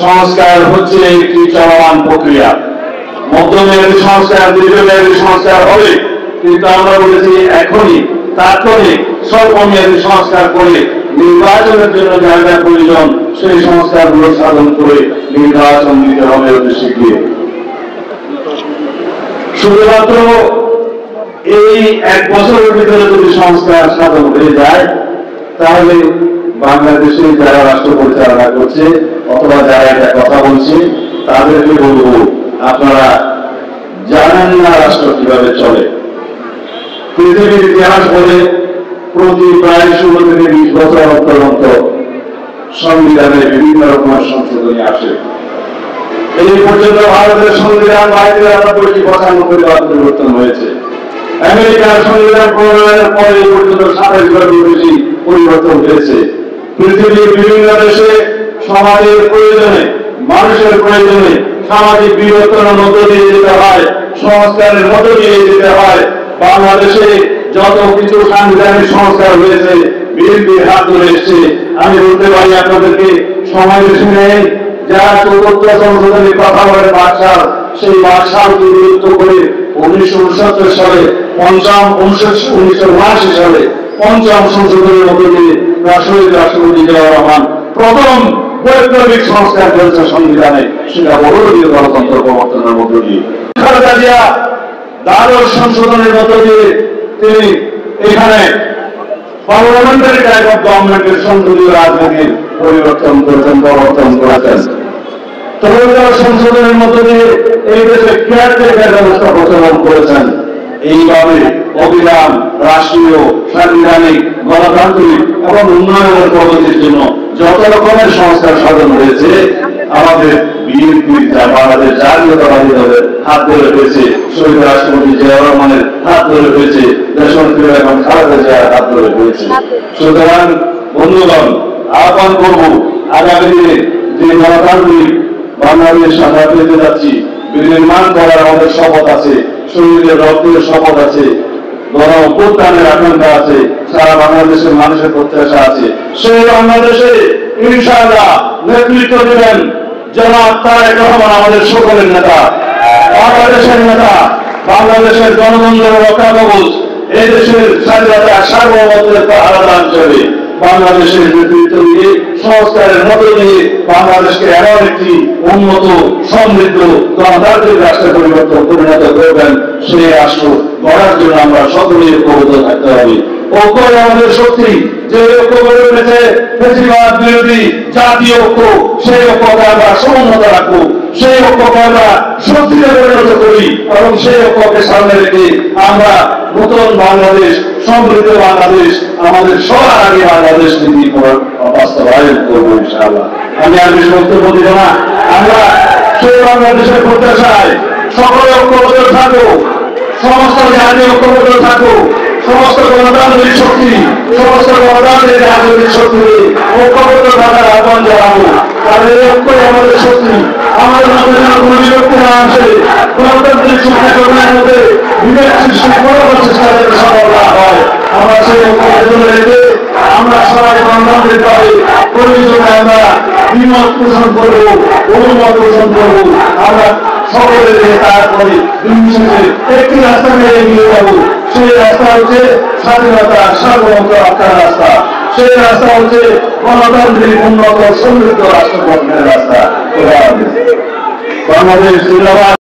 সংস্কার হচ্ছে একটি চলমান প্রক্রিয়া। মধ্যমেয়াদী সংস্কার, দীর্ঘমেয়াদী সংস্কার হবে, কিন্তু আমরা বলেছি এখনই তাৎক্ষণিক স্বল্পমেয়াদী সংস্কার করে নির্বাচনের জন্য যা যা প্রয়োজন সেই সংস্কারগুলো সাধন করে নির্বাচন দিতে হবে অতি শীঘ্রই। শুধুমাত্র এই এক বছরের ভিতরে যদি সংস্কার সাধন হয়ে যায়, তাহলে বাংলাদেশে যারা রাষ্ট্র পরিচালনা করছে অথবা যারা এটা কথা বলছে তাদেরকে বলবো, আপনারা জানেন না রাষ্ট্র কিভাবে চলে। পৃথিবীর ইতিহাস বলে প্রতি প্রায় 16 থেকে 20 বছর অন্তর অন্তর সংবিধানে বিভিন্ন রকমের সংশোধনী আসে। এই পর্যন্ত ভারতের সংবিধান 1992-95 বার পরিবর্তন হয়েছে। আমেরিকার সংবিধান প্রণয়নের পরে এই পর্যন্ত 27 বার বেশি পরিবর্তন হয়েছে। পৃথিবীর বিভিন্ন দেশে সমাজের প্রয়োজনে, মানুষের প্রয়োজনে সামাজিক বিবর্তনের মধ্য দিয়ে যেতে হয়, সংস্কারের মধ্য দিয়ে যেতে হয়। বাংলাদেশে যত কিছু সাংবিধানিক সংস্কার হয়েছে বিএনপির হাত ধরে এসছে। আমি বলতে পারি আপনাদেরকে, সময় বেশি নেই, যারা চতুর্থ সংশোধনের কথা বলেন বাকশাল, সেই বাকশালকে বিলুপ্ত করে 1969 সালে 1979 সালে 5ম সংশোধনের মধ্য দিয়ে রাষ্ট্রপতি জিয়াউর রহমান প্রথম বৈপ্লবিক সংস্কার করেছে সংবিধানে, সেটা বহুদলীয় গণতন্ত্র প্রবর্তনের মধ্য দিয়ে। খালেদা জিয়া দ্বাদশ সংশোধনের মধ্য দিয়ে তিনি এখানে পার্লামেন্টারি টাইপ অফ গভর্নমেন্টের সংসদীয় রাজনীতির পরিবর্তন করেছেন, প্রবর্তন করেছেন। ত্রয়োদশ সংশোধনের মধ্য দিয়ে এই দেশে কেয়ারটেকার ব্যবস্থা প্রচলন করেছেন। এইভাবে অবিরাম রাষ্ট্রীয়, সাংবিধানিক, গণতান্ত্রিক এবং উন্নয়নের প্রগতির জন্য যত রকমের সংস্কার সাধন হয়েছে, আমাদের বিএনপির বাংলাদেশ জাতীয়তাবাদী দলের হাত ধরে হয়েছে, শহীদ রাষ্ট্রপতি জিয়াউর রহমানের হাত ধরে হয়েছে, দেশনেত্রী এবং খালেদা জিয়ার হাত ধরে হয়েছে। সুতরাং বন্ধুগণ, আহ্বান করব, আগামী দিনে যে গণতান্ত্রিক বাংলাদেশ আমরা পেতে যাচ্ছি, বিনির্মাণ করার আমাদের শপথ আছে, শহীদের রক্তের শপথ আছে, গণ অভ্যুত্থানের আকাঙ্ক্ষা আছে, সারা বাংলাদেশের মানুষের প্রত্যাশা আছে। সেই বাংলাদেশে ইনশাআল্লাহ নেতৃত্ব দিবেন জনাব তারেক রহমান, আমাদের সকলের নেতা, বাংলাদেশের নেতা, বাংলাদেশের গণতন্ত্রের রক্ষা কবচ, এই দেশের স্বাধীনতা সার্বভৌমত্বের পাহারাদার হিসেবে বাংলাদেশের নেতৃত্ব দিয়ে সংস্কারের মধ্য দিয়ে বাংলাদেশকে এমন একটি উন্নত, সমৃদ্ধ, গণতান্ত্রিক রাষ্ট্রে পরিণত করবেন। সেই রাষ্ট্র গড়ার জন্য আমরা সকলেই ঐক্যবদ্ধ থাকতে হবে। ঐক্য আমাদের শক্তি। যে ঐক্য গড়ে উঠেছে ফ্যাসিবাদ বিরোধী জাতীয় ঐক্য, সেই ঐক্যকে আমরা সমুন্নত রাখবো, সেই ঐক্যকে আমরা শক্তিতে পরিণত করি এবং সেই ঐক্যকে সামনে রেখে আমরা নতুন বাংলাদেশ, সমৃদ্ধ বাংলাদেশ, আমাদের সবার আগে বাংলাদেশ নীতি বাস্তবায়ন করবো ইনশাআল্লাহ। আমি আর বেশি বক্তব্য দিব না। আমরা সেই বাংলাদেশের প্রত্যাশায় সকলে ঐক্যবদ্ধ থাকবো, সমস্ত জাতি ঐক্যবদ্ধ থাকবো, সমস্ত গণতান্ত্রিক শক্তি, সমস্ত গণতান্ত্রিক রাজনৈতিক শক্তি ঐক্যবদ্ধ থাকার আহ্বান জানাবো। তাদের ঐক্যই আমাদের শক্তি। আমাদের মধ্যে যেন কোনো বিরক্তি না আসে, গণতান্ত্রিক শক্তির মধ্যে বিভেদ সৃষ্টি করার চেষ্টা যাতে সফল না হয়, আমরা সেই ঐক্যকে ধরে রেখে আমরা সবাই গণতান্ত্রিক ভাবে প্রয়োজনে আমরা দ্বিমত পোষণ করবো, বহুমত পোষণ করবো। আমরা সকলে তারপরে নির্বিশেষে একটি রাস্তাকে এগিয়ে যাবো। সেই রাস্তা হচ্ছে স্বাধীনতা, সার্বভৌমত্ব রক্ষার রাস্তা। সেই রাস্তা হচ্ছে গণতান্ত্রিক, উন্নত, সমৃদ্ধ রাষ্ট্র গঠনের রাস্তা। বাংলাদেশ জিন্দাবাদ।